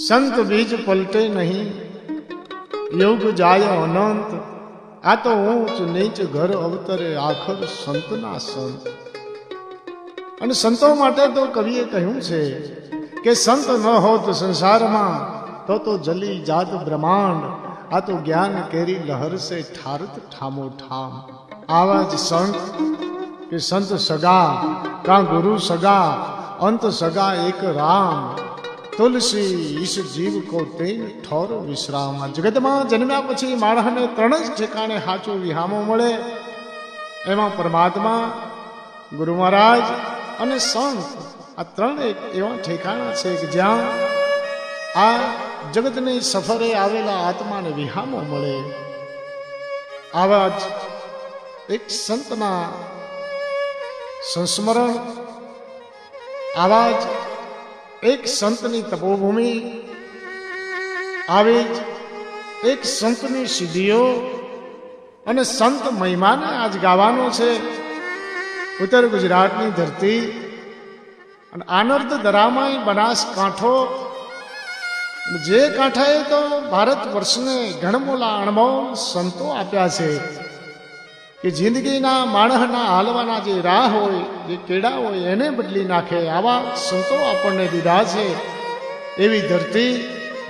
સંત બીજ પલટે નહીં, યુગ જાય અનંત. આ તો ઊંચ નીચ ઘર અવતરે આખર સંતના સંત. અને સંતો માટે તો કવિએ કહ્યું છે કે સંત ન હોત સંસારમાં તો જલી જાત બ્રહ્માંડ. આ તો જ્ઞાન કેરી લહર સે ઠારત ઠામો ઠામ. આવા જ સંત કે સંત સગા કા ગુરુ સગા, અંત સગા એક રામ. તુલસી ઈશ જીવ કો તેન ઠોર વિશ્રામ. જગતમાં જન્મ્યા પછી માણસને ત્રણ જ ઠેકાણે સાચો વિહામો મળે. એમાં પરમાત્મા, ગુરુ મહારાજ અને સંત. આ ત્રણ એક એવા ઠેકાણા છે કે જ્યાં આ જગતની સફરે આવેલા આત્માને વિહામો મળે. આવા જ એક સંતના સંસ્મરણ, આવા જ એક સંતની તપોભૂમિ, આવી જ એક સંતની સિદ્ધિઓ અને સંત મહિમાને આજ ગાવાનો છે. ઉત્તર ગુજરાતની ધરતી અને આનર્દ દરામાય બનાસકાંઠો, જે કાંઠાએ તો ભારત વર્ષને ઘણમોલા અણમોલ સંતો આપ્યા છે કે જિંદગીના માણસના હાલવાના જે રાહ હોય, જે કેડા હોય એને બદલી નાખે. આવા સંતો આપણને દીધા છે. એવી ધરતી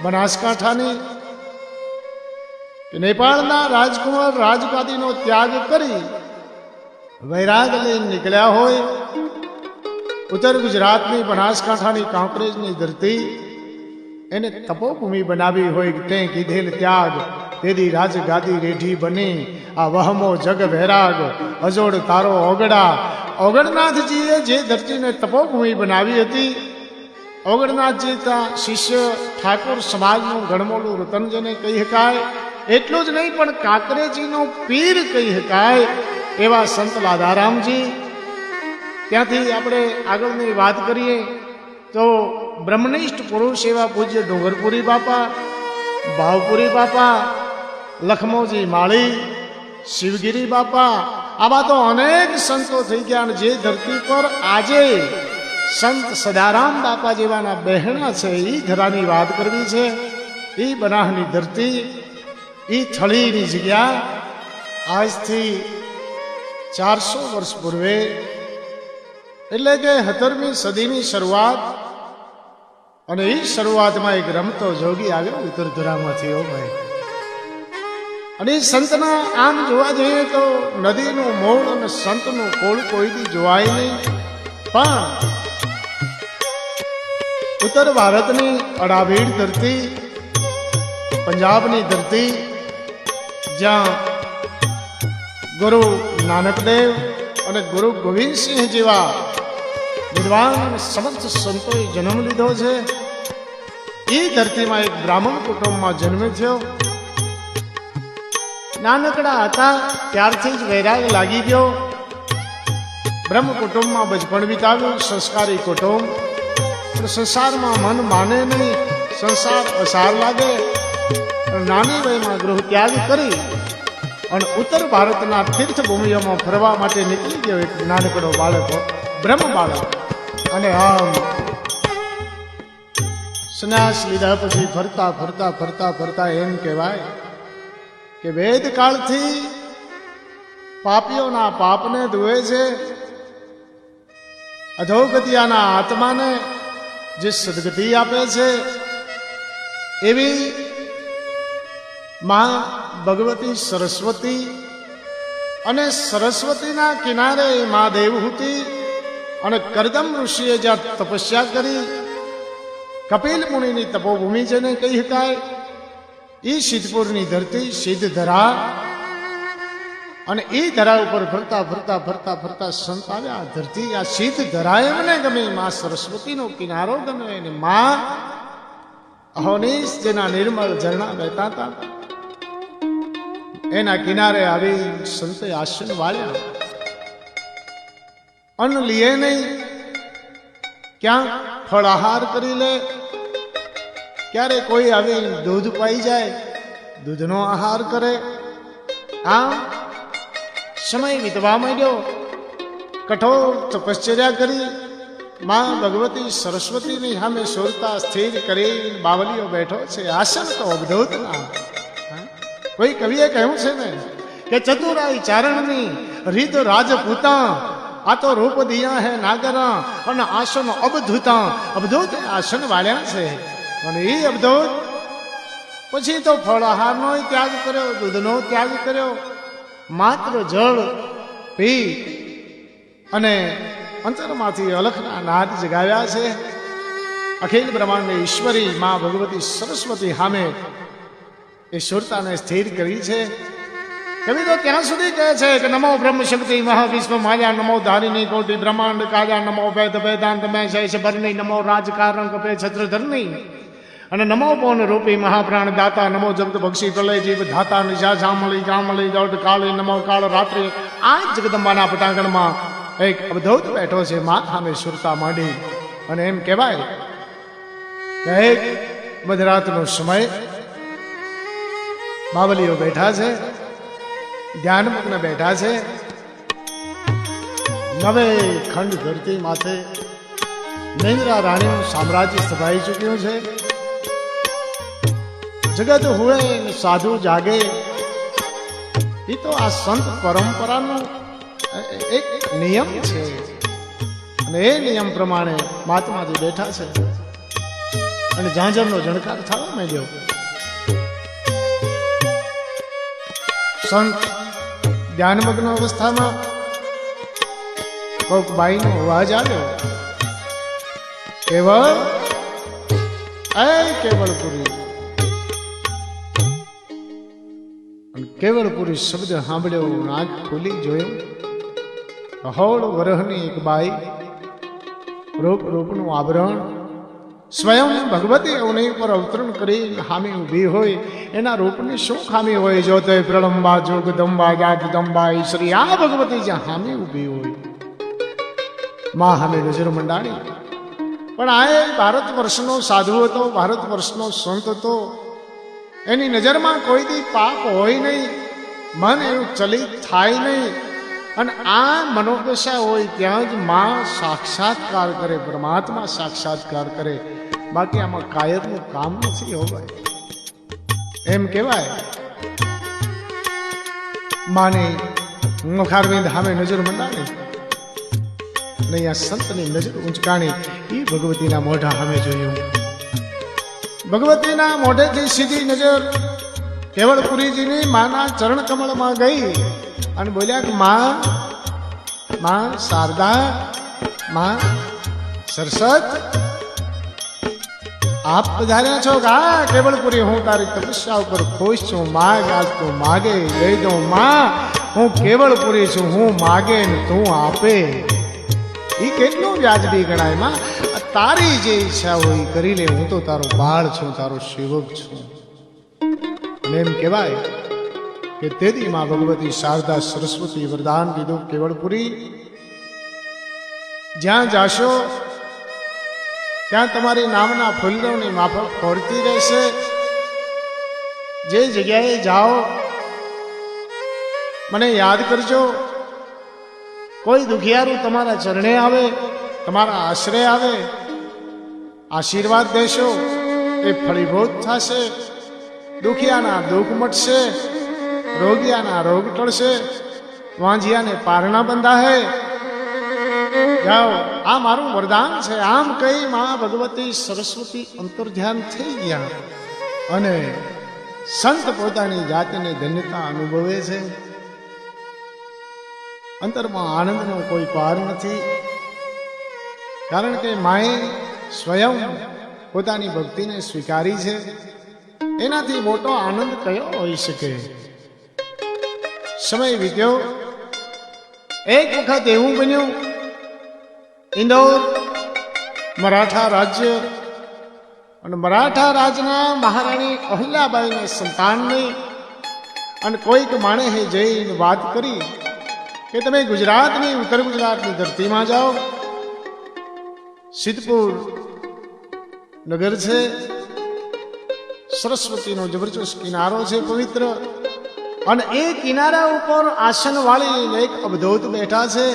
બનાસકાંઠાની નેપાળના રાજકુમાર રાજગાદીનો ત્યાગ કરી વૈરાગ લઈને નીકળ્યા હોય. ઉત્તર ગુજરાતની બનાસકાંઠાની કાંકરેજની ધરતી એને તપોભૂમિ બનાવી હોય. તે કીધેલ ત્યાગ તેદી રાજગાદી રેઢી બની. આ વહમો જગ વૈરાગ અજોડ તારો ઓગડા. ઓગણનાથજીએ જે ધરતીને તપોભૂમિ બનાવી હતી, ઓગણનાથજી ત્યાં શિષ્ય ઠાકોર સમાજનું ગણમોલું રતન જેને કહી શકાય. એટલું જ નહીં પણ કાંકરેજીનો પીર કહી શકાય એવા સંત લાધારામજી. ત્યાંથી આપણે આગળની વાત કરીએ તો બ્રહ્મનિષ્ઠ પુરુષ એવા પૂજ્ય ડુંગરપુરી બાપા, ભાવપુરી બાપા, લખમોજી માળી, શિવગીરી બાપા. આવા તો અનેક સંતો થઈ ગયા. અને જે ધરતી પર આજે સંત સદારામ બાપા જેવાના બહેણા છે, એ ધરાની વાત કરવી છે. એ બનાસની ધરતી, એ થળીની જગ્યા આજથી 400 વર્ષ પૂર્વે, એટલે કે 17મી સદીની શરૂઆત. અને એ શરૂઆતમાં એક રમતો જોગી આવ્યો ઉત્તરધરામાંથી. ઓ ભાઈ, અને સંતના આમ જોવા જઈએ તો નદીનું મૂળ અને સંતનું કોળ કોઈથી જોવાય નહીં. પણ ઉત્તર ભારતની અડાભીડ ધરતી, પંજાબની ધરતી, જ્યાં ગુરુ નાનકદેવ અને ગુરુ ગોવિંદસિંહ જેવા વિદ્વાન સમર્થ સંતોએ જન્મ લીધો છે. એ ધરતીમાં એક બ્રાહ્મણ કુટુંબમાં જન્મ થયો. નાનકડા હતા ત્યારથી જ વૈરાગ લાગી ગયો. બ્રહ્મ કુટુંબમાં બચપણ વિતાવ્યું, સંસ્કારી કુટુંબ. સંસારમાં મન માને નહીં, સંસાર અસાર લાગે. નાની વયમાં ગૃહ ત્યાગ કરી અને ઉત્તર ભારતના તીર્થભૂમિઓમાં ફરવા માટે નીકળી ગયો એક નાનકડો બાળક, બ્રહ્મ બાળક. અને આમ સંન્યાસ લીધા પછી ફરતા ફરતા ફરતા ફરતા એમ કહેવાય કે વેદકાળથી પાપીઓના પાપને ધુએ છે, અધોગતિયાના આત્માને જે સદગતિ આપે છે. એવી માં ભગવતી સરસ્વતી, અને સરસ્વતીના કિનારે મા દેવહૂતિ અને કરદમ ઋષિએ જ્યાં તપસ્યા કરી, કપિલ મુનિની તપોભૂમિ જેને કહી શકાય, એ સિદ્ધપુરની ધરતી સિદ્ધ ધરા. અને એ ધરા ઉપર ફરતા ફરતા ફરતા ફરતા સંત આવ્યા. ધરતી આ સિદ્ધ ધરાએ મને ગમે, મા સરસ્વતીનો કિનારો ગમે. અને મા અહોનીશ જેના નિર્મળ ઝરણા વહેતા હતા, એના કિનારે આવી સંતે આસન વાળ્યા. અન્ન લીએ નહીં, ક્યાંક ફળ આહાર કરી લે, ક્યારે કોઈ આવી દૂધ પાઈ જાય, દૂધનો આહાર કરે. આમ સમય વીતવા માંડ્યો. કઠોર તપશ્ચર્યા કરી માં ભગવતી સરસ્વતીની સામે સુરતા સ્થિર કરી બાવલીઓ બેઠો છે. આસન તો અવધૂતના. કોઈ કવિએ કહ્યું છે ને કે ચતુરાઈ ચારણની રીત રાજપૂતા, આ તો રૂપ દિયા હે નાગરા અને આસન અવધૂતા. અવધૂત આસન વાળ્યા છે. અને એ અવધૂત પછી તો ફળાહારનો ત્યાગ કર્યો, દૂધનો ત્યાગ કર્યો, માત્ર જળ પી અને અંતરમાંથી અલખના નાદ જગાવ્યા છે. અખિલ બ્રહ્માંડ ઈશ્વરી માં ભગવતી સરસ્વતી સામે એ સુરતાને સ્થિર કરી છે. કવિ તો ત્યાં સુધી કહે છે કે નમો બ્રહ્મ શક્તિ મહાવિશ્વ માયા, નમો ધારિણી કોટી બ્રહ્માંડ કાયા, નમો વેદ વેદાંત મેં શૈષ ભરની, નમો રાજકારણ કપે છત્રધરની, અને નમો પૌન રૂપી મહાપ્રાણ દાતા, નમો જગત બક્ષી પ્રલય જીવ ધાતા, નિશા જામળી ગામળી દોડ કાળી, નમો કાળ રાત્રિ. આ જગદંબાના પટાંગણમાં એક અવધૂત બેઠો છે. માં સામે સુરતા માંડી અને એમ કહેવાય કે એક મધરાતનો સમય બાવલીઓ બેઠા છે, ધ્યાનમગ્ન બેઠા છે. નવે ખંડ ધરતી માથે નૈન્દ્રા રાણીનું સામ્રાજ્ય સ્થપાઈ ચૂક્યું છે. જગત હુએ સાધુ જાગે. એ તો આ સંત પરંપરાનો એક નિયમ છે અને એ નિયમ પ્રમાણે મહાત્માજી બેઠા છે અને ઝાંઝરનો ઝણકાર થવા માંડ્યો. સંત ધ્યાનમગ્ન અવસ્થામાં કોક બાઈનો અવાજ આવ્યો, કેવળ એ કેવળપુરી. કેવળપુરી શબ્દ સાંભળ્યો, આંખ ખોલી જોયો. હોળ વરહની એક બાઈ, રૂપનું આભરણ, સ્વયં ભગવતી અવની પર અવતરણ કરી હામી ઊભી હોય. એના રૂપની શું ખામી હોય? જોતે પ્રલંબા જોગદંબા જાગદંબા ઈશ્વરી. આ ભગવતી જ્યાં હામી ઊભી હોય, માં હામે નજર મંડાણી. પણ આ ભારત વર્ષનો સાધુ હતો, ભારત વર્ષનો સંત હતો. એની નજરમાં કોઈ દી પાપ હોય નહીં, મન એનું ચલિત થાય નહીં. અને આ મનોદશા હોય ત્યાં જ માં સાક્ષાત્કાર કરે, પરમાત્મા સાક્ષાત્કાર કરે. બાકી આમાં કાયરનું કામ નથી હોય. એમ કહેવાય માની મુખારવિંદ સામે નજર મંડાણી અને અહીંયા સંતની નજર ઊંચકાણી. એ ભગવતીના મોઢા સામે જોયું. ભગવતીના મોઢેથી સીધી નજર કેવળપુરીજીની માના ચરણ કમળમાં ગઈ અને બોલ્યા કે માં શારદા, માં સરસ્વત, આપ પધાર્યા છો. હા કેવળપુરી, હું તારી તપસ્યા ઉપર ખુશ છું. માગ આજ તું માગે લઈ દઉં. માં હું કેવળપુરી છું, હું માગે ને તું આપે. એ કેટલું વ્યાજબી ગણાય. માં તારી જે ઈચ્છા હોય કરી લે. હું તો તારો બાળ છું, તારો સેવક છું. અને એમ કહેવાય કે તેથી માં ભગવતી શારદા સરસ્વતી વરદાન દીધું, કેવળપુરી જ્યાં જાશો ત્યાં તમારી નામના ફૂલોની માફક ફોડતી રહેશે. જે જગ્યાએ જાઓ મને યાદ કરજો. કોઈ દુખિયારું તમારા ચરણે આવે, તમારા આશરે આવે, આશીર્વાદ દેશો, એ ફળીભૂત થશે. દુખિયાના દુઃખ મટશે, રોગિયાના રોગ ટળશે, વાંજિયાને પારણા બંધાહે. જાઓ, આ મારું વરદાન છે. આમ કઈ માં ભગવતી સરસ્વતી અંતર્ધ્યાન થઈ ગયા અને સંત પોતાની જાતને ધન્યતા અનુભવે છે. અંતરમાં આનંદનો કોઈ પાર નથી. કારણ કે માએ સ્વયં પોતાની ભક્તિને સ્વીકારી છે. એનાથી મોટો આનંદ કયો હોઈ શકે? સમય વીત્યો. એક વખત એવું બન્યું, ઇન્દોર મરાઠા રાજ્ય, અને મરાઠા રાજના મહારાણી અહલ્યાબાઈને સંતાન નહીં. અને કોઈક માણસે જઈને વાત કરી કે તમે ગુજરાતની, ઉત્તર ગુજરાતની ધરતીમાં જાઓ. સિદ્ધપુર નગર છે, સરસ્વતીનો જબરજસ્ત કિનારો છે, પવિત્ર. અને એ કિનારા ઉપર આસન વાળી એક અવધૂત બેઠા છે.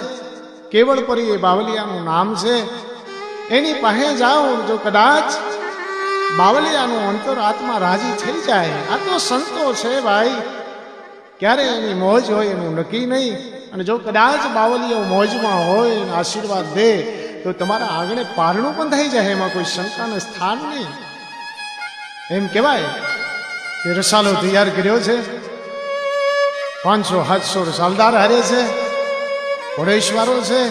કેવળપુરી એ બાવલિયાનું નામ છે. એની પાસે જાઉં જો કદાચ બાવલિયાનું અંતર આત્મા રાજી થઈ જાય. આ તો સંતો છે ભાઈ, ક્યારે એની મોજ હોય એનું નક્કી નહીં. અને જો કદાચ બાવલિયો મોજમાં હોય અને આશીર્વાદ દે તો તમારા આંગણે પારણું પણ થઈ જાય, એમાં કોઈ શંકાને સ્થાન નહીં. એમ કહેવાય કે રસાલો તૈયાર કર્યો છે, 500-700 રસાલદાર હારે છે, ઘોડેશ્વરો છે,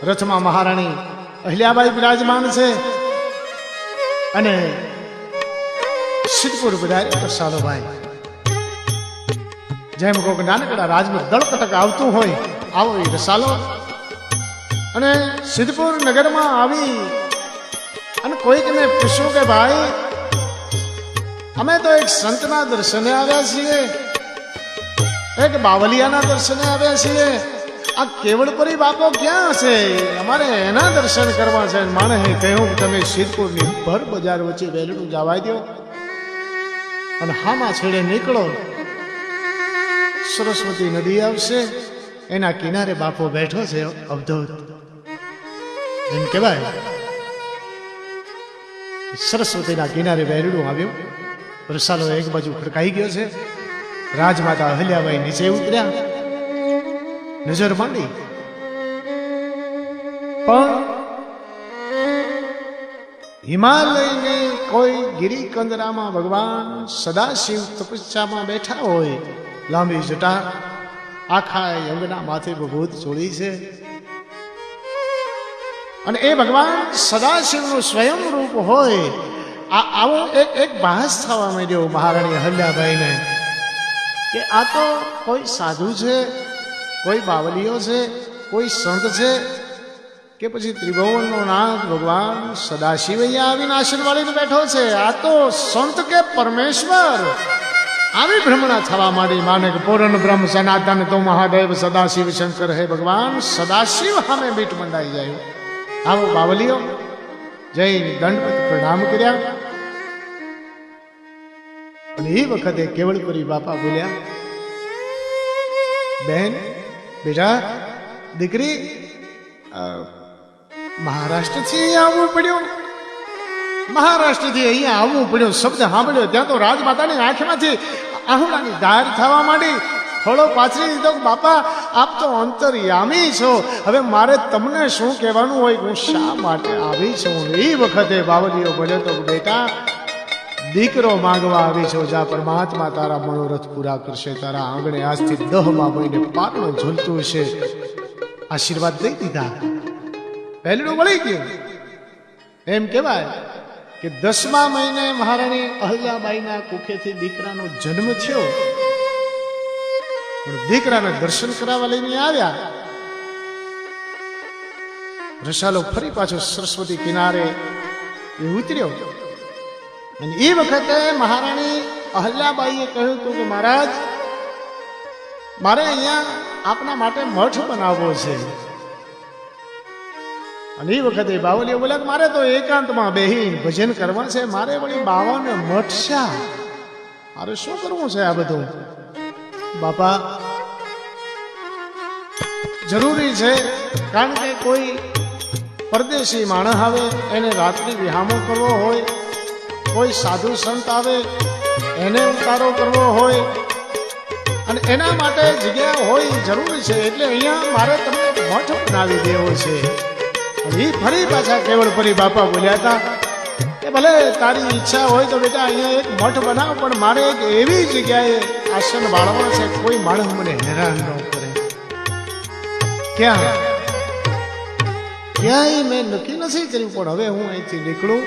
રથમાં મહારાણી અહિલ્યાબાઈ બિરાજમાન છે, અને સિદ્ધપુર બધાય રસાલો ભાઈ. જેમ કોઈક નાનકડા રાજમાં દળકટક આવતું હોય આવો એ રસાલો. અને સિદ્ધપુર નગરમાં આવી અને કોઈકને પૂછ્યું કે ભાઈ અમે તો એક સંતના દર્શને આવ્યા છીએ, એક બાવલિયાના દર્શને આવ્યા છીએ, આ કેવડપુરી બાપો ક્યાં છે, અમારે એના દર્શન કરવા છે. માણસે કહ્યું કે તમે સિદ્ધપુરની ભર બજાર વચ્ચે વહેલું જવા દો અને હામાં છેડે નીકળો, સરસ્વતી નદી આવશે, એના કિનારે બાપો બેઠો છે અવધૂત. એમ કહેવાય સરસ્વતીના કિનારે વહેલું આવ્યું, રસાલો એક બાજુ ખડકાઈ ગયો છે, રાજમાતા અહલ્યાબાઈ નીચે ઉતર્યા, નજર માંડી, પણ હિમાલયની કોઈ ગિરિકંદરામાં ભગવાન સદાશિવ તપસ્યામાં બેઠા હોય, લાંબી જટા, આખા અંગના માથે વિભૂત ચોળી છે, અને એ ભગવાન સદાશિવનું સ્વયં રૂપ હોય. આવો એક ભાસ થવા માંડ્યો મહારાણી અહલ્યાબાઈને કે આ તો કોઈ સાધુ છે, કોઈ બાવલીઓ છે, કોઈ સંત છે કે પછી ત્રિભુવનનો નાથ ભગવાન સદાશિવ અહીંયા આવીને આશીર્વાદીને બેઠો છે. આ તો સંત કે પરમેશ્વર. આવી ભ્રમણા થવા માંડી. માને કે પૂર્ણ બ્રહ્મ સનાતન તો મહાદેવ સદાશિવ શંકર હે ભગવાન સદાશિવ સામે બીટ મંડાઈ જાય. આવો બાવલીઓ જઈ દંડવત પ્રણામ કર્યા. અને એ વખતે કેવળપુરી બાપા બોલ્યા, બેન બેટા દીકરી, મહારાષ્ટ્રથી અહીંયા આવવું પડ્યું, મહારાષ્ટ્રથી અહીંયા આવવું પડ્યું. શબ્દ સાંભળ્યો ત્યાં તો રાજમાતાની આંખમાંથી આહુડાની ધાર થવા માંડી. થોડો પાછળ દીધો, બાપા આપ તો અંતર્યામી છો, હવે મારે તમને શું કહેવાનું હોય, હું શા માટે આવી છું. એ વખતે બાવલીઓ બોલ્યો તો બેટા દીકરો માંગવા આવી છો, જા પરમાત્મા તારા મનોરથ પૂરા કરશે. તારા આંગણે આજથી 10માં મહિને પારણું ઝૂલતું છે. આશીર્વાદ દઈ દીધા, પહેલું વળી ગયું. એમ કહેવાય કે 10મા મહિને મહારાણી અહલ્યાબાઈના કુખેથી દીકરાનો જન્મ થયો. પણ દીકરાના દર્શન કરાવવા લઈને આવ્યા. રસાલો ફરી પાછો સરસ્વતી કિનારે એ ઉતર્યો. અને એ વખતે મહારાણી અહલ્યાબાઈએ કહ્યું હતું કે મહારાજ મારે અહીંયા આપના માટે મઠ બનાવવો છે. અને એ વખતે બાવલીઓ બોલ્યા કે મારે તો એકાંતમાં બેહીને ભજન કરવા છે, મારે વળી બાવાને મઠ શા, મારે શું કરવું છે આ બધું. બાપા જરૂરી છે, કારણ કે કોઈ પરદેશી માણસ આવે એને રાત્રિ વિહામો કરવો હોય, કોઈ સાધુ સંત આવે એને ઉતારો કરવો હોય, અને એના માટે જગ્યા હોય જરૂરી છે. એટલે અહીંયા મારે તમને મઠ બનાવી દેવો છે. અને એ ફરી પાછા કેવળપુરી બાપા બોલ્યા હતા કે ભલે તારી ઈચ્છા હોય તો બેટા અહીંયા એક મઠ બનાવ, પણ મારે એક એવી જગ્યાએ આસન બાળવા છે કોઈ માણસ મને હેરાન ન કરે. ક્યાંય મેં નક્કી નથી કર્યું, પણ હવે હું અહીંથી નીકળું,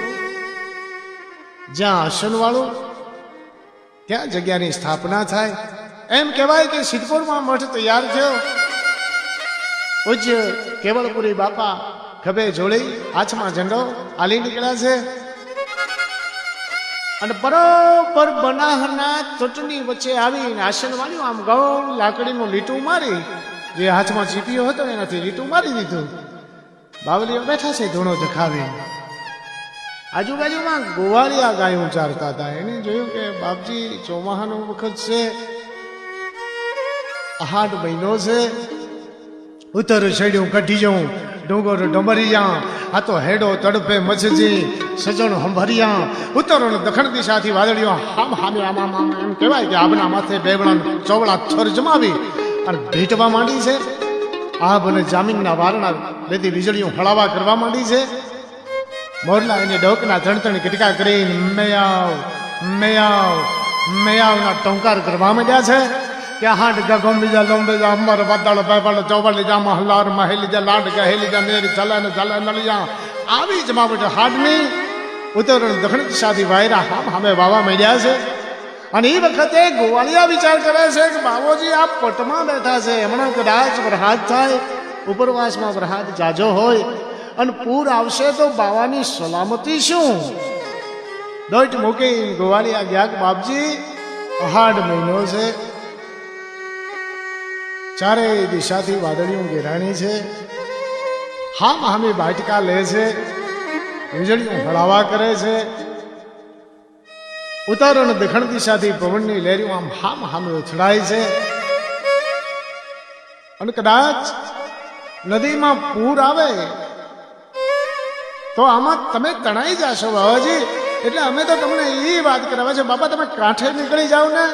જ્યાં આસન વાળું ત્યાં જગ્યાની સ્થાપના થાય. એમ કહેવાય કે સિદ્ધપુરમાં મઠ તૈયાર થયો. પૂજ્ય કેવળપુરી બાપા ખભે જોડી હાથમાં ઝંડો આલી નીકળ્યા છે. અને બરોબર બનાહના તટની વચ્ચે આવીને આસન વાળ્યું, આમ ગૌણ લાકડીનું લીટું મારી, જે હાથમાં ચીપિયો હતો એનાથી લીટું મારી દીધું. બાવલીઓ બેઠા છે ધૂણો ધખાવી. આજુબાજુમાં ગોવાળિયા ગાયો ચારતા હતા. એને જોયું કે બાપજી ચોમાહાનો વખત છે, 8 મહિનો છે, ઉત્તર છેડ્યું કઢી જાઉં, ડુંગર ડમરી જા, આ તો હેડો તડપે મચજી સજણ હંભરિયા ઉત્તર અને દક્ષિણ દિશાથી વાદળીઓ હામ હામે આમ એમ કહેવાય કે આબના માથે બેવડા ચોવડા થર જમાવી અને ભીટવા માંડી છે. આબ અને જામીનના વારણા લેતી વીજળીઓ હળાવા કરવા માંડી છે. મોરલા એને ડોકના ત્રણ કટકા કરીને મેયાવ મેયાવ મેયાવના ટંકાર કરવા માંડ્યા છે કે હાડ ગગમ બીજા લોંબે જા અમર વાદળ બાબળ ચોવડ લીજા મહલાર મહેલી જા લાડ ગહેલી જા નેર ચલન ચલન નલિયા આવી જમાવટ હાડની ઉત્તર દક્ષિણ દિશાથી વાયરા હામ હામે વાવા માંડ્યા છે. અને એ વખતે ગોવાળિયા વિચાર કરે છે કે બાબોજી આ પટમાં બેઠા છે, હમણાં કદાચ વરસાદ થાય, ઉપરવાસમાં વરસાદ જાજો હોય અને પૂર આવશે તો બાવાની સલામતી શું? દોટ મૂકી ગોવાળિયા ગયા કે બાપજી અહાડ મહિનો છે, ચારેય દિશાથી વાદળીઓ ઘેરાણી છે, હામ હામી બાટકા લે છે, વીજળીઓ હળાવા કરે છે, ઉત્તર અને દક્ષિણ દિશાથી પવનની લહેરીઓ આમ હામ હામે ઉછળાય છે. અને કદાચ નદીમાં પૂર આવે તો આમાં તમે તણાઈ જશો બાબાજી, એટલે અમે તો તમને એ વાત કરાવે છે બાપા તમે કાંઠે નીકળી જાઓ ને.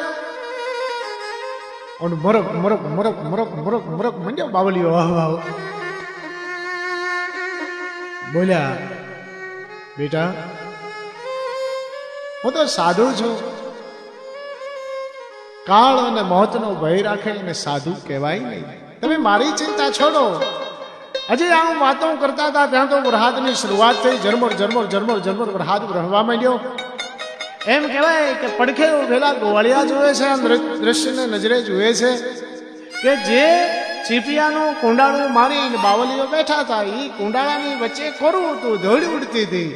અને મરક મરક મરક મરક મરક મરક મંડ્યો બાવલીઓ વાહ વાહ બોલ્યા બેટા હું તો સાધુ છું, કાળ અને મોતનો ભય રાખે અને સાધુ કહેવાય નહીં. તમે મારી ચિંતા છોડો. હજી આમ વાતો કરતા હતા ત્યાં તો વરસાદની શરૂઆત થઈ. ઝરમર ઝરમર ઝરમર ઝરમર વરસાદ વરસવા માંડ્યો. એમ કહેવાય કે પડખે ઉભેલા ગોવાળિયા જોવે છે, આમ દ્રશ્યને નજરે જુએ છે કે જે ચીપિયાનું કુંડાળું મારીને બાવલીઓ બેઠા હતા એ કુંડાળાની વચ્ચે કોરું હતું, ધોળી ઉડતી હતી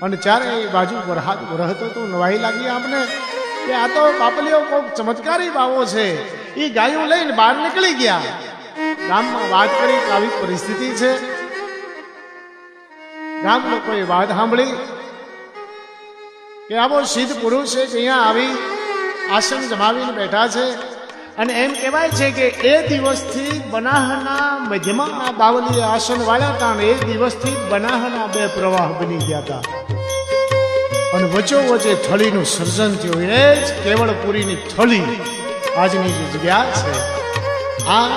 અને ચારે બાજુ વરસાદ વરસતો તો નવાઈ લાગી આપણે કે આ તો બાપલીઓ કોઈક ચમત્કારી બાવો છે. એ ગાયું લઈને બહાર નીકળી ગયા. ગામમાં વાત કરી કે આવી પરિસ્થિતિ છે. ગામ લોકોએ વાત સાંભળી કે આવો સિદ્ધ પુરુષ છે કે અહીંયા આવી આસન જમાવીને બેઠા છે. અને એમ કહેવાય છે કે એ દિવસથી બનાહના મધ્યમાં આ બાવલીએ આસન વાળ્યા હતા અને એ દિવસથી બનાહના બે પ્રવાહ બની ગયા હતા અને વચ્ચે થળીનું સર્જન થયું. એ જ કેવળપુરીની થળી આજની જે જગ્યા છે આ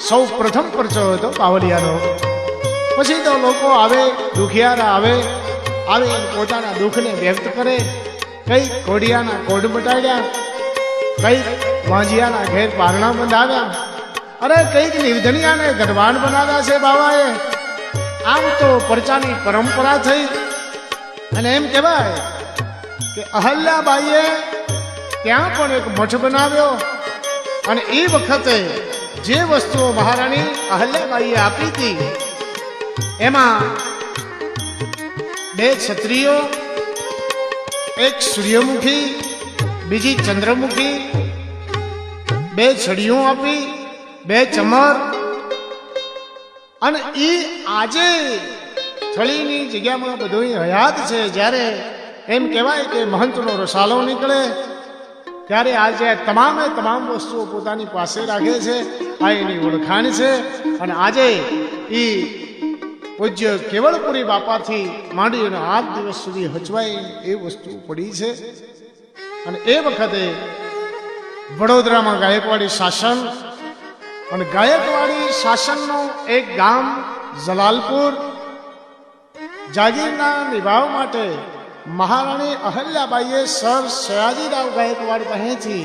સૌ પ્રથમ પરચો હતો બાવલિયાનો. પછી તો લોકો આવે, દુખિયારા આવે પોતાના દુઃખને વ્યક્ત કરે. કઈ કોડિયાના કોડ મટાડ્યા, કઈક વાંજિયાના ઘેર પારણા બંધાવ્યા, અરે કઈક નિર્ધનિયાને ગઢવાન બનાવ્યા છે બાવાએ. આમ તો પરચાની પરંપરા થઈ. અને એમ કહેવાય કે અહલ્યાબાઈએ ત્યાં પણ એક મઠ બનાવ્યો અને એ વખતે જે વસ્તુઓ મહારાણી અહલ્યાબાઈએ આપી હતી એમાં 2 છત્રીઓ, એક સૂર્યમુખી, બીજી ચંદ્રમુખી, 2 છડીઓ આપી, 2 ચમર. અને એ આજે થળીની જગ્યામાં બધું હયાત છે. જ્યારે એમ કહેવાય કે મહંતનો રસાલો નીકળે ત્યારે આજે તમામે તમામ વસ્તુઓ પોતાની પાસે રાખે છે. આ એની ઓળખાણ છે. અને આજે એ પૂજ્ય કેવળપુરી બાપાથી માંડી અને 8 દિવસ સુધી હચવાઈ એ વસ્તુ પડી છે. અને એ વખતે વડોદરામાં ગાયકવાડી શાસન અને ગાયકવાડી શાસનનો એક ગામ જલાલપુર જાગીરના નિભાવ માટે મહારાણી અહલ્યાબાઈએ સર સયાજીરાવ ગાયકવાડ પાસેથી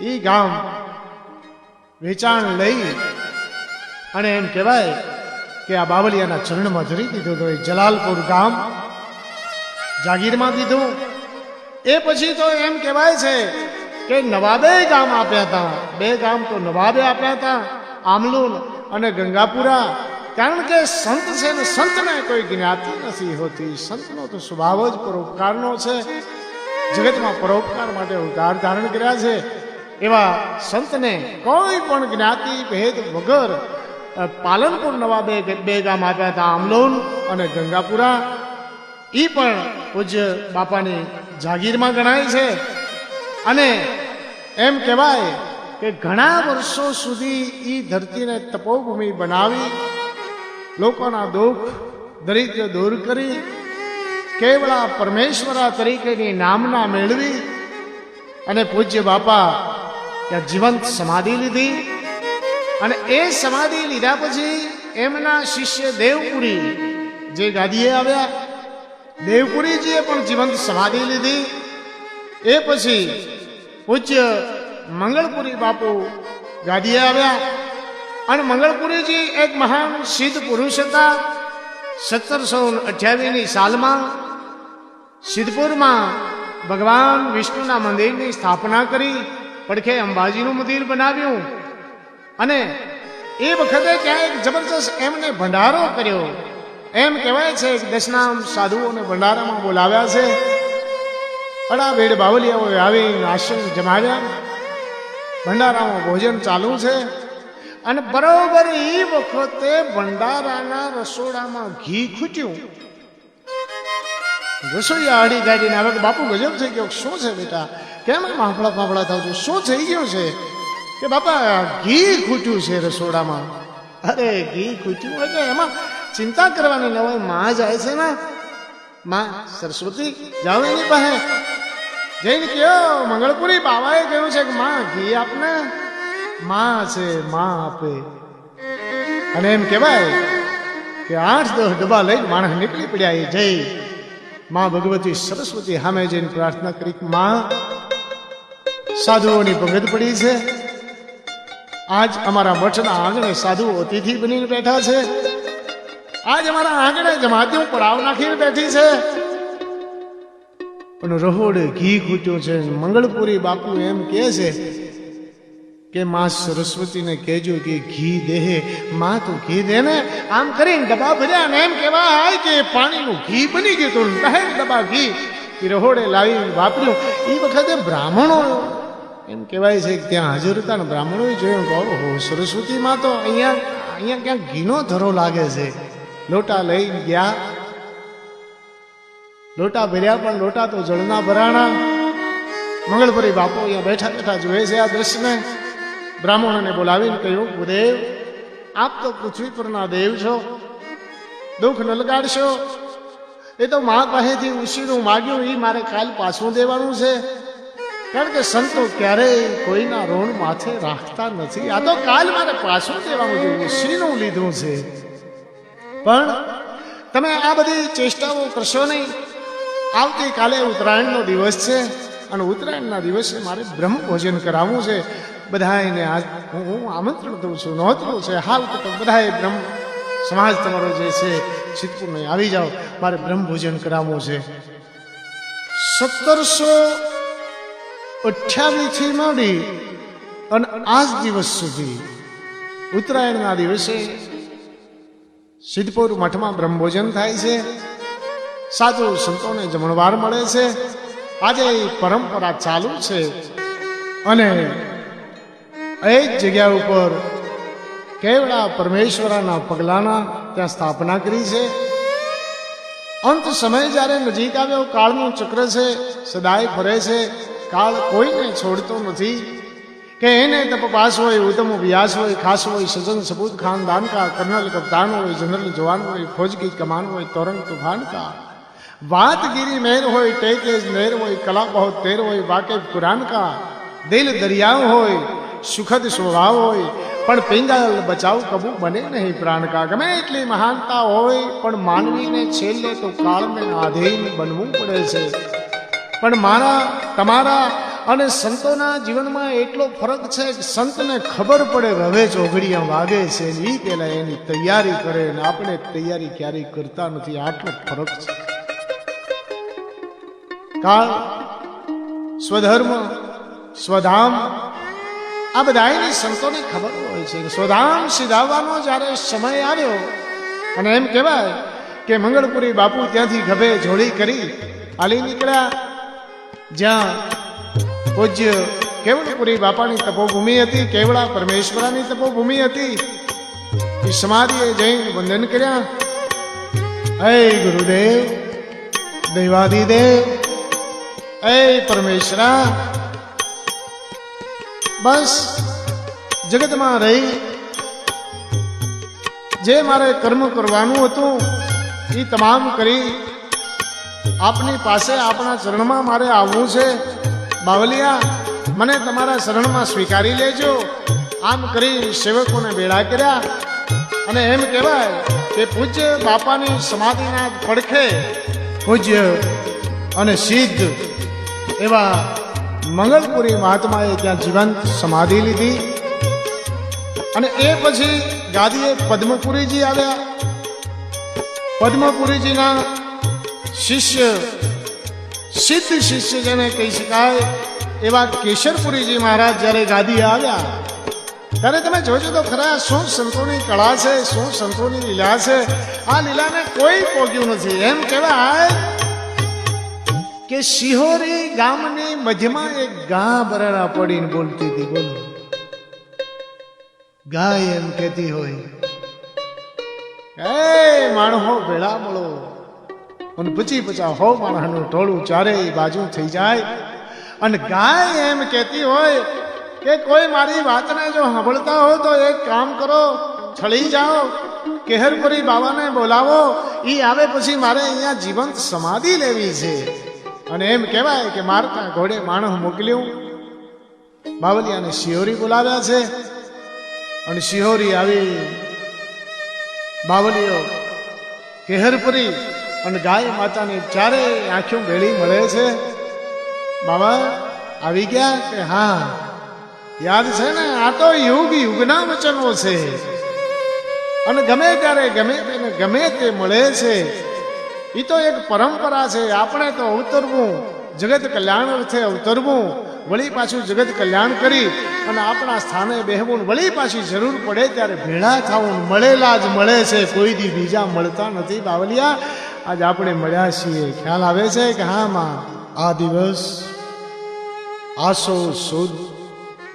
એ ગામ વેચાણ લઈ અને એમ કહેવાય કે આ બાવલિયાના ચરણમાં ધરી દીધું તો એ જલાલપુર ગામ જાગીરમાં દીધું. એ પછી તો એમ કહેવાય છે કે નવાબે ગામ આપ્યા હતા. 2 ગામ તો નવાબે આપ્યા હતા, આમલુન અને ગંગાપુરા. કારણ કે સંત છે ને સંતને કોઈ જ્ઞાતિ નથી હોતી. સંતનો તો સ્વભાવ જ પરોપકારનો છે. જગતમાં પરોપકાર માટે અવતાર ધારણ કર્યા છે. એવા સંતને કોઈ પણ જ્ઞાતિ ભેદ વગર પાલનપુર નવાબે 2 ગામ આપ્યા હતા, આમલોન અને ગંગાપુરા. એ પણ પૂજ્ય બાપાની જાગીરમાં ગણાય છે. અને એમ કહેવાય કે ઘણા વર્ષો સુધી એ ધરતીને તપોભૂમિ બનાવી લોકોના દુઃખ દરિદ્ર દૂર કરી કેવળા પરમેશ્વરા તરીકેની નામના મેળવી અને પૂજ્ય બાપા ત્યાં જીવંત સમાધિ લીધી. અને એ સમાધિ લીધા પછી એમના શિષ્ય દેવપુરી જે ગાદીએ આવ્યા, દેવપુરીજીએ પણ જીવંત સમાધિ લીધી. એ પછી પૂજ્ય મંગળપુરી બાપુ ગાદીએ આવ્યા અને મંગળપુરીજી એક મહાન સિદ્ધ પુરુષ હતા. 1728ની સાલમાં સિદ્ધપુરમાં ભગવાન વિષ્ણુના મંદિરની સ્થાપના કરી, પડખે અંબાજીનું મંદિર બનાવ્યું અને એ વખતે ત્યાં એક જબરજસ્ત એમને ભંડારો કર્યો. એમ કહેવાય છે કે દશનામ સાધુઓને ભંડારામાં બોલાવ્યા છે. અડાબેડ બાવલિયાઓએ આવી આશ્રમ જમાવ્યા, ભંડારામાં ભોજન ચાલુ છે. અને બરોબર એ વખતે ભંડારાના રસોડામાં ઘી ખૂટ્યું. રસોઈયા આડી ગાડીને આવે કે બાપુ ગજબ થઈ ગયો. શું છે બેટા, કેમ માફડા ફાફડા થાવ છો, શું થઈ ગયું છે? કે બાપા ઘી ખૂટ્યું છે રસોડામાં. અરે ઘી ખૂટ્યું એટલે એમાં ચિંતા કરવાની ન હોય, માં જાય છે ને, માં સરસ્વતી જાઓ એની પાસે જઈને કયો મંગળપુરી બાબાએ કહ્યું છે કે માં ઘી આપને. માં છે, માં આપે. અને એમ કહેવાય કે 8-10 ડબ્બા લઈને માણસ નીકળી પડ્યા. એ જઈ માં ભગવતી સરસ્વતી સામે જઈને પ્રાર્થના કરી, માં સાધુઓની ભગત પડી છે. આજ અમારા મઠના આંગણે સાધુઓ અતિથિ બનીને બેઠા છે. આજ અમારા આંગણે જમાતીઓ પડાવ નાખીને બેઠી છે. પણ રહોડે ઘી ખૂટ્યું છે. મંગળપુરી બાપુ એમ કહે છે કે માં સરસ્વતીને કહેજો કે ઘી દેહે. માં તું ઘી દે ને. આમ કરીને ડબ્બા ભર્યા ને એમ કહેવાય કે પાણીનું ઘી બની ગયું હતું. 10 ડબ્બા ઘી એ રહોડે લાવી વાપર્યું. એ વખતે બ્રાહ્મણો એમ કહેવાય છે કે ત્યાં હાજર હતા ને બ્રાહ્મણોએ જોયું કે ઓહો સરસ્વતીમાં તો અહીંયા ક્યાંક ઘીનો ધરો લાગે છે. લોટા લઈ ગયા, લોટા ભર્યા પણ લોટા તો જળના ભરાણા. મંગળપુરી બાપુ અહીંયા બેઠા બેઠા જોયે છે આ દ્રશ્યને. બ્રાહ્મણોને બોલાવીને કહ્યું, ગુરુદેવ આપ તો પૃથ્વી પરના દેવ છો, દુઃખ ન લગાડશો. એ તો મા પાસેથી ઉછીનું માગ્યું એ મારે કાલ પાછું દેવાનું છે. કારણ કે સંતો ક્યારેય કોઈના ઋણ માથે રાખતા નથી. આ તો કાલ મારે પાછું દેવાનું છે, ઉછીનું લીધું છે. પણ તમે આ બધી ચેષ્ટાઓ કરશો નહીં. આવતીકાલે ઉત્તરાયણનો દિવસ છે અને ઉત્તરાયણના દિવસે મારે બ્રહ્મ ભોજન કરાવવું છે. બધાને આજ હું આમંત્રણ દઉં છું, નોંધવું છે. હાલ તો બધાએ બ્રહ્મ સમાજ તમારો જે છે સિદ્ધપુરને આવી જાઓ, મારે બ્રહ્મ ભોજન કરાવવું છે. 1728 થી માંડી અને આજ દિવસ સુધી ઉત્તરાયણના દિવસે સિદ્ધપુર મઠમાં બ્રહ્મભોજન થાય છે. સાધુ સંતોને જમણવાર મળે છે. આજે એ પરંપરા ચાલુ છે. અને એ જ જગ્યા ઉપર કેવળા પરમેશ્વરના પગલાના ત્યાં સ્થાપના કરી છે. અંત સમય જ્યારે નજીક આવ્યો, કાળનું ચક્ર છે, સદાય ફરે છે. કાળ કોઈને છોડતો નથી. કે એને તપપાસ હોય, ઉત્તમ વ્યાસ હોય, ખાસ હોય, સજન સબૂત ખાનદાન કા, કર્નલ કપ્તાન હોય, જનરલ જવાન હોય, ફौज की कमान હોય, तोरंग तूफान का, વાતગીરી મેર હોય, ટેકેજ નેર હોય, કલા બહુ તેર હોય, વાકેફ કુરાન કા, દિલ દરિયાઓ હોય, સુખદ સ્વભાવ હોય, પણ પિંગલ બચાવ કબૂ બને નહીં પ્રાણ કા. ગમે એટલી મહાનતા હોય પણ માનવીને છેલ્લે તો કાળને આધીન બનવું પડે છે. પણ મારા તમારા અને સંતોના જીવનમાં એટલો ફરક છે કે સંતને ખબર પડે હવે ચોઘડિયા વાગે છે, એ પહેલા એની તૈયારી કરે ને આપણે તૈયારી ક્યારેય કરતા નથી. આટલો ફરક છે. કાળ, સ્વધર્મ, સ્વધામ આ બધાની સંતોને ખબર હોય છે. સ્વધામ સિધાવવાનો જ્યારે સમય આવ્યો અને એમ કહેવાય કે મંગળપુરી બાપુ ત્યાંથી ગભે જોડી કરી હાલી નીકળ્યા. જ્યાં પૂજ્ય કેવળપુરી બાપાની તપોભૂમિ હતી, કેવળા પરમેશ્વરાની તપોભૂમિ હતી, એ સમાધિએ જઈને વંદન કર્યા. હે ગુરુદેવ, દૈવાદિદેવ, હે પરમેશ્વરા, બસ જગતમાં રહી જે મારે કર્મ કરવાનું હતું એ તમામ કરી આપની પાસે આપણા ચરણમાં મારે આવવું છે. બાવલિયા, મને તમારા શરણમાં સ્વીકારી લેજો. આમ કરી સેવકોને ભેળા કર્યા અને એમ કહેવાય કે પૂજ્ય બાપાની સમાધિના પડખે પૂજ્ય અને સિદ્ધ એવા મંગલપુરી મહાત્માએ ત્યાં જીવંત સમાધિ લીધી. અને એ પછી ગાદીએ પદ્મપુરીજી આવ્યા. પદ્મપુરીજીના શિષ્ય, સિદ્ધ શિષ્ય જેને કહી શકાય એવા કેશરપુરીજી મહારાજ જ્યારે ગાદીએ આવ્યા ત્યારે તમે જોજો તો ખરા શું સંતોની કળા છે, શું સંતોની લીલા છે. આ લીલાને કોઈ પોગ્યું નથી. એમ કહેવાય કે શિહોરી ગામની મધ્યમાં એક ગા બરાડા પડીને બોલતી હતી. બોલો, ગાય એમ કહેતી હોય, એ માણસો ભેળા મળો અને 50-50 100 માણસનું ટોળું ચારેય બાજુ થઈ જાય. અને ગાય એમ કહેતી હોય કે કોઈ મારી વાતને જો સાંભળતા હો તો એક કામ કરો, છળી જાઓ, કેહરપુરી બાબાને બોલાવો. એ આવે પછી મારે અહીંયા જીવંત સમાધિ લેવી છે. અને એમ કહેવાય કે મારતા ઘોડે માણસ મોકલ્યું. બાવલિયાને શિહોરી બોલાવ્યા છે. અને શિહોરી આવી બાવલીઓ કેહરપુરી અને ગાય માતાની ચારે આંખો ભેળી મળે છે. બાબા આવી ગયા કે હા, યાદ છે ને, આ તો યુગ યુગના વચનો છે અને ગમે ત્યારે ગમે તેને ગમે તે મળે છે. એ તો એક પરંપરા છે. આપણે તો અવતરવું, જગત કલ્યાણ અર્થે અવતરવું, વળી પાછું જગત કલ્યાણ કરી અને આપણા સ્થાને બેહવું, વળી પાછી જરૂર પડે ત્યારે ભેળા થવું. મળેલા જ મળે છે, કોઈ દી બીજા મળતા નથી. બાવલિયા, આજ આપણે મળ્યા છીએ. ખ્યાલ આવે છે કે હા માં, આ દિવસ આસો સુદ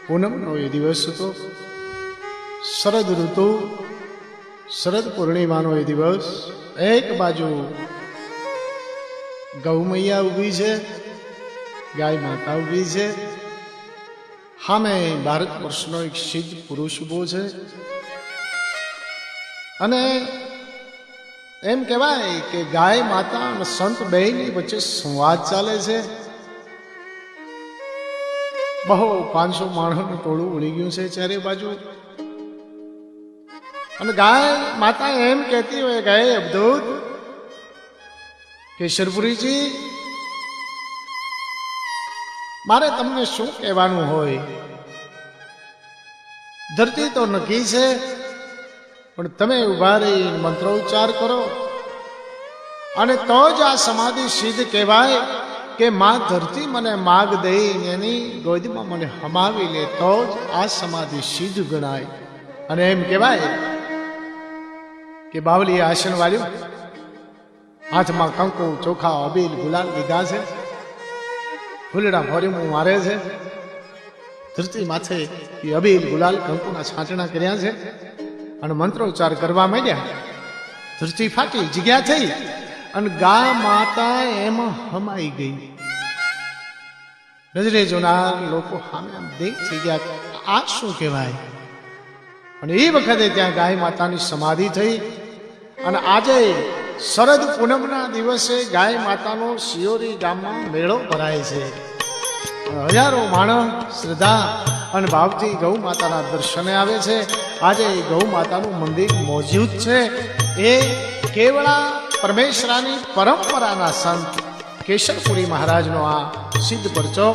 પૂનમનો એ દિવસ હતો. શરદ ઋતુ, શરદ પૂર્ણિમાનો એ દિવસ. એક બાજુ ગૌ મૈયા ઊભી છે, ગાય માતા ઊભી છે. સામે ભારત વર્ષનો એક સિદ્ધ પુરુષ ઊભો છે. અને એમ કહેવાય કે ગાય માતા અને સંત બેયની વચ્ચે સંવાદ ચાલે છે. બહુ 500 માણસનું ટોળું ઉડી ગયું છે ચારે બાજુ. અને ગાય માતા એમ કહેતી હોય, ગાય અવધૂત કેશરપુરીજી, મારે તમને શું કહેવાનું હોય. ધરતી તો નક્કી છે, પણ તમે ઉભા રહી મંત્રોચ્ચાર કરો અને તો જ આ સમાધિ સિદ્ધ કહેવાય. કે માં ધરતી મને માગ દઈને એની ગોદમાં મને હમાવી લે તો જ આ સમાધિ સિદ્ધ ગણાય. અને એમ કહેવાય કે બાવલીએ આસન વાળ્યું, હાથમાં કંકુ, ચોખા, અબીલ, ગુલાલ લીધા છે, ફૂલડા ફોરીમું મારે છે. ધરતી માથે એ અબીલ, ગુલાલ, કંકુના છાંટણા કર્યા છે અને મંત્રોચ્ચાર કરવા માંડ્યા. ધરતી ફાટી, જગ્યા થઈ અને ગા માતા એમાં હમાઈ ગઈ. નજરે જોનાર લોકો સામે આમ દેખ થઈ ગયા, આ શું કહેવાય. અને એ વખતે ત્યાં ગાય માતાની સમાધિ થઈ. અને આજે શરદ પૂનમના દિવસે ગાય માતાનો શિયોરી ગામમાં મેળો ભરાય છે. હજારો માણસ શ્રદ્ધા અને ભાવથી ગૌ માતાના દર્શને આવે છે. આજે ગૌ માતાનું મંદિર મોજૂદ છે. એ કેવળા પરમેશ્વરાની પરંપરાના સંત કેશરપુરી મહારાજનો આ સિદ્ધ પરચો.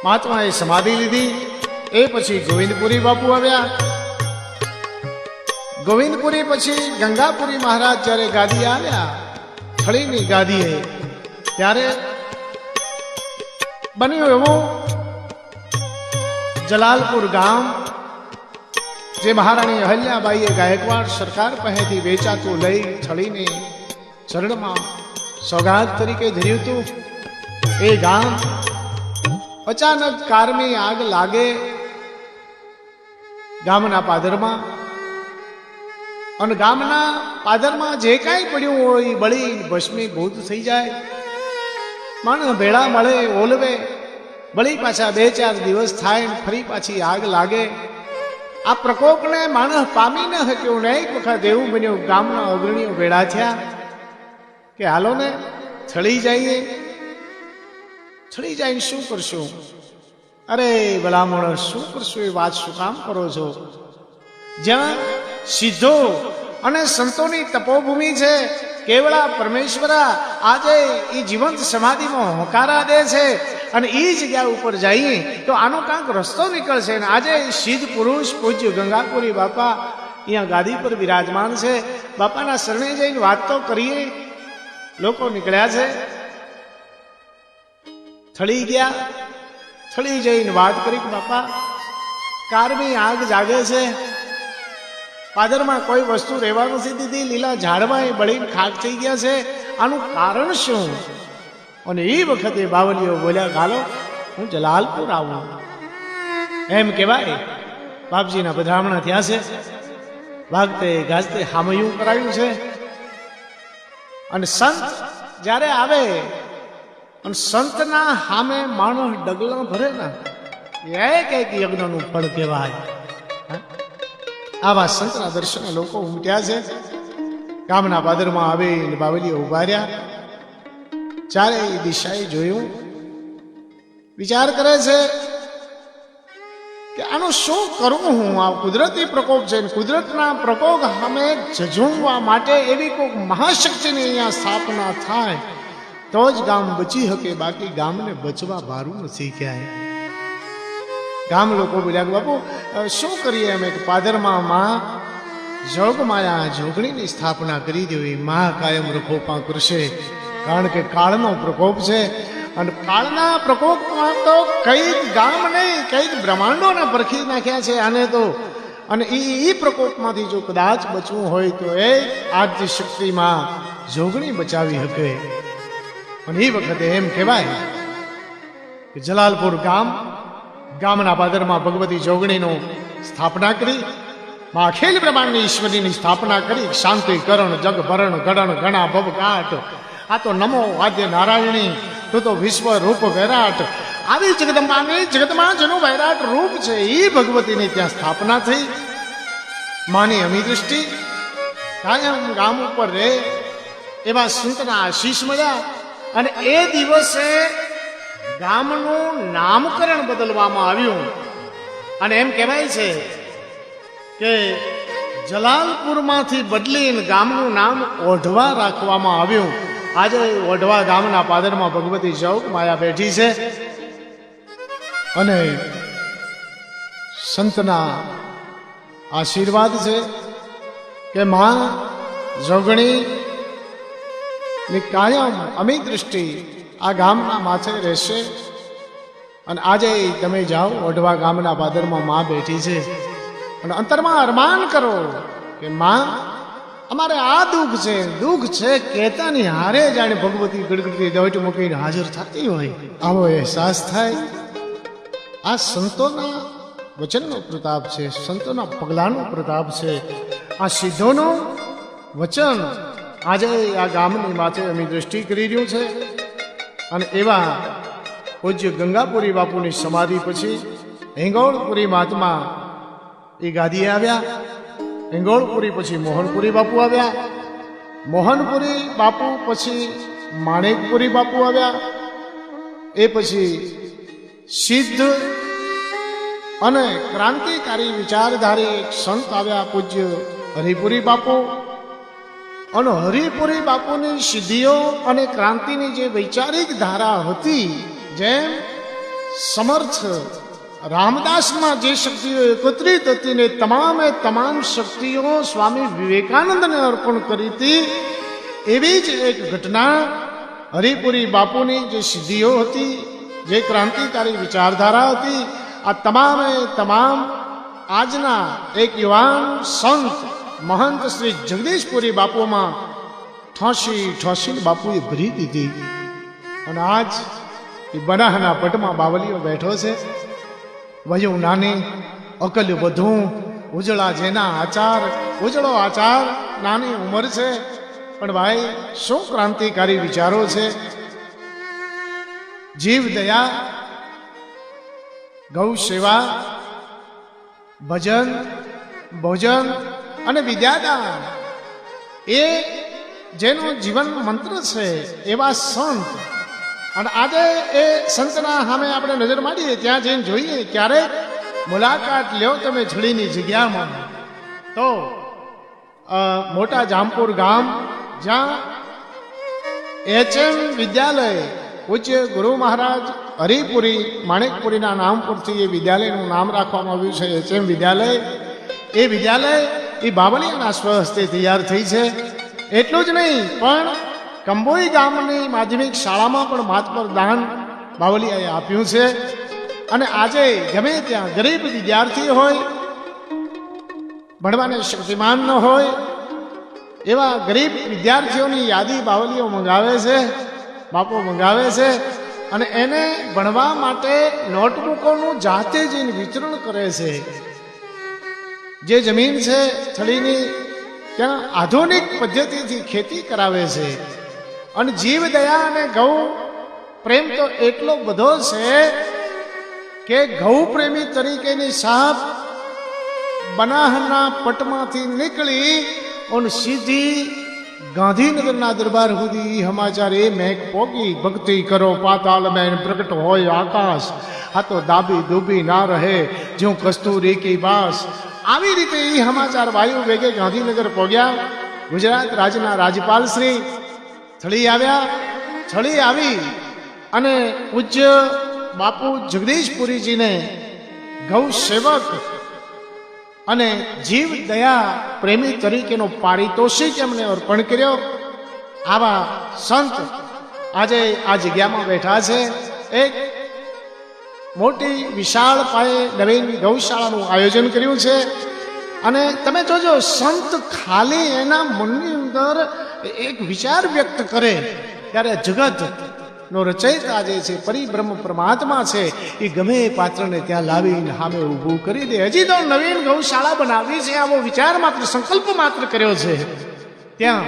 મહાત્માએ સમાધિ લીધી. એ પછી ગોવિંદપુરી બાપુ આવ્યા. ગોવિંદપુરી પછી ગંગાપુરી મહારાજ જ્યારે ગાદી આવ્યા, થળીની ગાદીએ, ત્યારે બન્યું એવું જલાલપુર ગામ, જે મહારાણી અહલ્યાબાઈએ ગાયકવાડ સરકાર પાસેથી વેચાતું લઈ થળીને ચરણમાં સોગાદ તરીકે ધર્યું હતું. એ ગામ અચાનક કારમી આગ લાગે ગામના પાદરમાં. અને ગામના પાદરમાં જે કાંઈ પડ્યું હોય એ બળી ભસ્મીભૂત થઈ જાય. માણસ ભેળા મળે, ઓલવે, બળી પાછા 2-4 દિવસ થાય, ફરી પાછી આગ લાગે. આ પ્રકોપને માણસ પામી ન શક્યો ને એક વખત એવું બન્યું, ગામના અગ્રણીઓ ભેળા થયા કે હાલો ને છળી જઈએ. છળી જઈને શું કરશું? અરે ભલામણ, શું કરશું એ વાત શું કામ કરો છો? જ્યાં સિદ્ધો અને સંતોની તપોભૂમિ છે, કેવળા પરમેશ્વરા આજે એ જીવંત સમાધિમાં હોકારા દે છે, અને એ જગ્યા ઉપર જઈએ તો આનો કાંક રસ્તો નીકળશે. ને આજે સિદ્ધ પુરુષ પૂજ્ય ગંગાપુરી બાપા અહીંયા ગાદી પર વિરાજમાન છે. બાપાના શરણે જઈને વાત તો કરીએ. લોકો નીકળ્યા છે, થળી ગયા. થળી જઈને વાત કરી કે બાપા કારમી આગ જાગે છે, પાદરમાં કોઈ વસ્તુ રહેવા નથી દીધી, લીલા ઝાડમાં બળીને ખાક થઈ ગયા છે, આનું કારણ શું? અને એ વખતે બાવલીઓ બોલ્યા, ગાલો હું જલાલપુર આવું. એમ કહેવાય બાપજીના પધરામણા થયા છે, વાગતે ગાજતે હામયું કરાયું છે. અને સંત જ્યારે આવે અને સંતના સામે માણસ ડગલા ભરે ને, એક એક યજ્ઞનું ફળ કહેવાય. આવા સંતના દર્શને લોકો ઉમટ્યા છે. ગામના પાદરમાં આવીને બાવલીઓ ઉભા રહ્યા, ચારેય દિશાએ જોયું, વિચાર કરે છે કે આનું શું કરવું હું? આ કુદરતી પ્રકોપ છે, કુદરતના પ્રકોપ સામે ઝઝૂમવા માટે એવી કોઈક મહાશક્તિની અહીંયા સ્થાપના થાય તો જ ગામ બચી શકે, બાકી ગામને બચવા ભારું નથી ક્યાંય. ગામ લોકો બોલ્યા, બાપુ શું કરીએ અમે? પાદરમાં માં જોગમાયા જોગણીની સ્થાપના કરી દેવી, મા કાયમ રખોપા કરશે, કારણ કે કાળનો પ્રકોપ છે. અને કાળના પ્રકોપમાં તો કઈ ગામ નહીં, કઈ બ્રહ્માંડોને પરખી નાખ્યા છે આને તો. અને એ પ્રકોપમાંથી જો કદાચ બચવું હોય તો એ આદ્ય શક્તિમાં જોગણી બચાવી શકે. અને એ વખતે એમ કહેવાય કે જલાલપુર ગામના પાદરમાં ભગવતી જોગણીનું સ્થાપના કરી, માં અખિલ બ્રહ્માંડની ઈશ્વરીની સ્થાપના કરી. શાંતિ કરણ જગ ભરણ ગણ ગણા ભવઘાટ, આ તો નમો આદ્ય નારાયણી, તું તો વિશ્વ રૂપ વૈરાટ. આવી જગદંબાની જગતમાં જેનું વૈરાટ રૂપ છે એ ભગવતીની ત્યાં સ્થાપના થઈ. માની અમી દૃષ્ટિ કાયમ ગામ ઉપર રહે એવા સંતના આશીષ મળ્યા. અને એ દિવસે ગામનું નામકરણ બદલવામાં આવ્યું. અને એમ કહેવાય છે કે જલાલપુરમાંથી બદલીને ગામનું નામ ઓઢવા રાખવામાં આવ્યું. આજે ઓઢવા ગામના પાદરમાં ભગવતી જોગ માયા બેઠી છે. અને સંતના આશીર્વાદ છે કે માં જોગણી ની કાયમ અમી દૃષ્ટિ આ ગામના માથે રહેશે. અને આજે તમે જાઓ ઓઢવા ગામના પાદરમાં માં બેઠી છે, અને અંતરમાં અરમાન કરો કે માં અમારે આ દુઃખ છે કહેતાની હારે જાણે ભગવતી ગડગડતી દોટ મૂકીને હાજર થતી હોય આવો અહેસાસ થાય. આ સંતોના વચનનો પ્રતાપ છે, સંતોના પગલાંનો પ્રતાપ છે, આ સિદ્ધોનું વચન આજે આ ગામની માથે અમે દ્રષ્ટિ કરી રહ્યું છે. અને એવા પૂજ્ય ગંગાપુરી બાપુની સમાધિ પછી હિંગોળપુરી મહાત્મા એ ગાદીએ આવ્યા. હિંગોળપુરી પછી મોહનપુરી બાપુ આવ્યા. મોહનપુરી બાપુ પછી માણેકપુરી બાપુ આવ્યા. એ પછી સિદ્ધ અને ક્રાંતિકારી વિચારધારી એક સંત આવ્યા, પૂજ્ય હરિપુરી બાપુ. અને હરિપુરી બાપુની સિદ્ધિઓ અને ક્રાંતિની જે વૈચારિક ધારા હતી, જેમ સમર્થ રામદાસમાં જે શક્તિઓ એકત્રિત હતી ને તમામ શક્તિઓ સ્વામી વિવેકાનંદને અર્પણ કરી હતી, એવી જ એક ઘટના હરિપુરી બાપુની જે સિદ્ધિઓ હતી, જે ક્રાંતિકારી વિચારધારા હતી, આ તમામ આજના એક યુવાન સંત મહંત શ્રી જગદીશપુરી બાપુમાં ઠોસી બાપુએ ભરી દીધી. અને આજ એ બનાહના પટમાં બાવલીઓ બેઠો છે. વયું નાની અકલ્યું બધું, ઉજળા જેના આચાર, ઉજળો આચાર, નાની ઉંમર છે, પણ ભાઈ શું ક્રાંતિકારી વિચારો છે. જીવ દયા, ગૌ સેવા, ભજન, ભોજન અને વિદ્યાદાન એ જેનો જીવન મંત્ર છે એવા સંત. અને આજે એ સંતના સામે આપણે નજર મારીએ, ત્યાં જઈને જોઈએ, ક્યારેક મુલાકાત લ્યો તમે છડીની જગ્યામાં, તો મોટા જામપુર ગામ, જ્યાં HM વિદ્યાલય પૂજ્ય ગુરુ મહારાજ હરિપુરી માણેકપુરીના નામ પરથી એ વિદ્યાલયનું નામ રાખવામાં આવ્યું છે, HM વિદ્યાલય. એ વિદ્યાલય એ બાવળિયાના સ્વહસ્તે તૈયાર થઈ છે. એટલું જ નહીં, પણ કંબોઈ ગામની માધ્યમિક શાળામાં પણ માતબર દાન બાવળિયાએ આપ્યું છે. અને આજે ગમે ત્યાં ગરીબ વિદ્યાર્થી હોય, ભણવાને શક્તિમાન ન હોય, એવા ગરીબ વિદ્યાર્થીઓની યાદી બાવલીઓ મંગાવે છે, બાપો મંગાવે છે. અને એને ભણવા માટે નોટબુકોનું જાતે જઈને વિતરણ કરે છે. જે જમીન છે થળીની, ત્યાં આધુનિક પદ્ધતિથી ખેતી કરાવે છે. અને જીવ દયા અને ગૌ પ્રેમ તો એટલો બધો છે કે ગૌ પ્રેમી તરીકેની સાપ બનાહના પટમાંથી નીકળી અને સીધી ગાંધીનગરના દરબાર સુધી સમાચાર એ મેઘ પોગી, ભક્તિ કરો પાતાલ મેં પ્રગટ હોય આકાશ, આ તો દાબી દુબી ના રહે જ્યું કસ્તુરી કી બાસ. આવી રીતે એ સમાચાર વાયુ વેગે ગાંધીનગર પહોંચ્યા. ગુજરાત રાજ્યના રાજ્યપાલ શ્રી થળી આવ્યા. થળી આવી અને પૂજ્ય બાપુ જગદીશપુરીજીને ગૌ સેવક અને જીવ દયા પ્રેમી તરીકેનો પારિતોષિક એમને અર્પણ કર્યો. આવા સંત આજે આ જગ્યામાં બેઠા છે. એક મોટી વિશાળ પાયે નવીન ગૌશાળાનું આયોજન કર્યું છે. અને તમે જોજો, સંત ખાલી એના મનની અંદર એક વિચાર વ્યક્ત કરે ત્યારે જગત નો રચયિતા જે છે, પરિબ્રહ્મ પરમાત્મા છે, એ ગમે પાત્રને ત્યાં લાવીને સામે ઊભું કરી દે. હજી તો નવીન ગૌશાળા બનાવી છે, આવો વિચાર માત્ર, સંકલ્પ માત્ર કર્યો છે. ત્યાં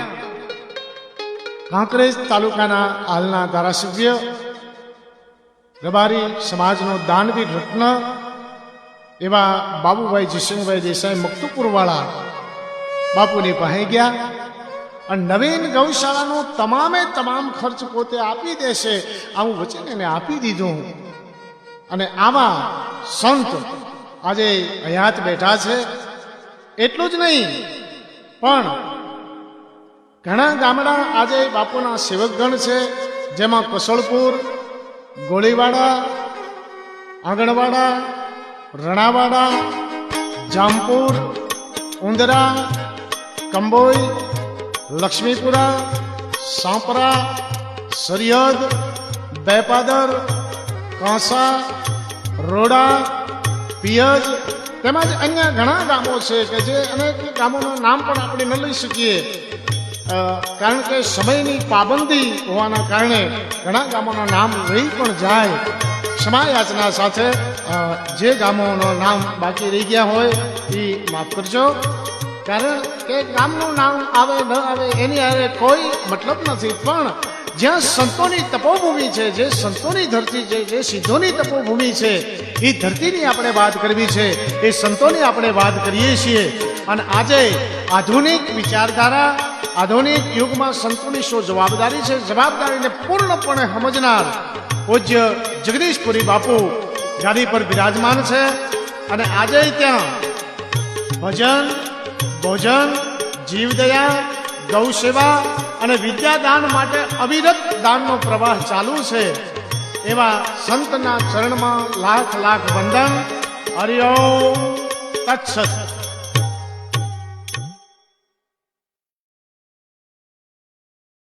કાંકરેજ તાલુકાના હાલના ધારાસભ્ય, રબારી સમાજનો દાનવીર રત્ન એવા બાબુભાઈ જયસિંહભાઈ દેસાઈ મકતુપુરવાળા બાપુની પાસે ગયા. અને નવીન ગૌશાળાનો તમામ ખર્ચ પોતે આપી દેશે આવું વચન એને આપી દીધું. અને આવા સંત આજે હયાત બેઠા છે. એટલું જ નહીં, પણ ઘણા ગામડા આજે બાપુના સેવકગણ છે, જેમાં કસળપુર, ગોળીવાડા, આંગણવાડા, રણાવાડા, જામપુર, ઉંદરા, કંબોઈ, લક્ષ્મીપુરા, સાંપરા, સરિયદ, બેપાદર, કાંસા, રોડા, પિયજ તેમજ અન્ય ઘણા ગામો છે કે જે અનેક ગામોના નામ પણ આપણે ન લઈ શકીએ, કારણ કે સમયની પાબંદી હોવાના કારણે ઘણા ગામોના નામ રહી પણ જાય. ક્ષમાયાચના સાથે જે ગામોનું નામ બાકી રહી ગયા હોય એ માફ કરજો, કારણ કે ગામનું નામ આવે ન આવે એની હારે કોઈ મતલબ નથી. પણ જ્યાં સંતોની તપોભૂમિ છે, જે સંતોની ધરતી છે, જે સિદ્ધોની તપોભૂમિ છે, એ ધરતીની આપણે વાત કરવી છે, એ સંતોની આપણે વાત કરીએ છીએ. અને આજે આધુનિક વિચારધારા, આધુનિક યુગમાં સંતોની શું જવાબદારી છે, જવાબદારીને પૂર્ણપણે સમજનાર પૂજ્ય જગદીશપુરી બાપુ ગાદી પર બિરાજમાન છે. અને આજે ત્યાં ભજન, ભોજન, જીવદયા, ગૌ સેવા અને વિદ્યાદાન માટે અવિરત દાનનો પ્રવાહ ચાલુ છે. એવા સંતના ચરણમાં લાખ લાખ વંદન. હરિ ઓમ તત્સત.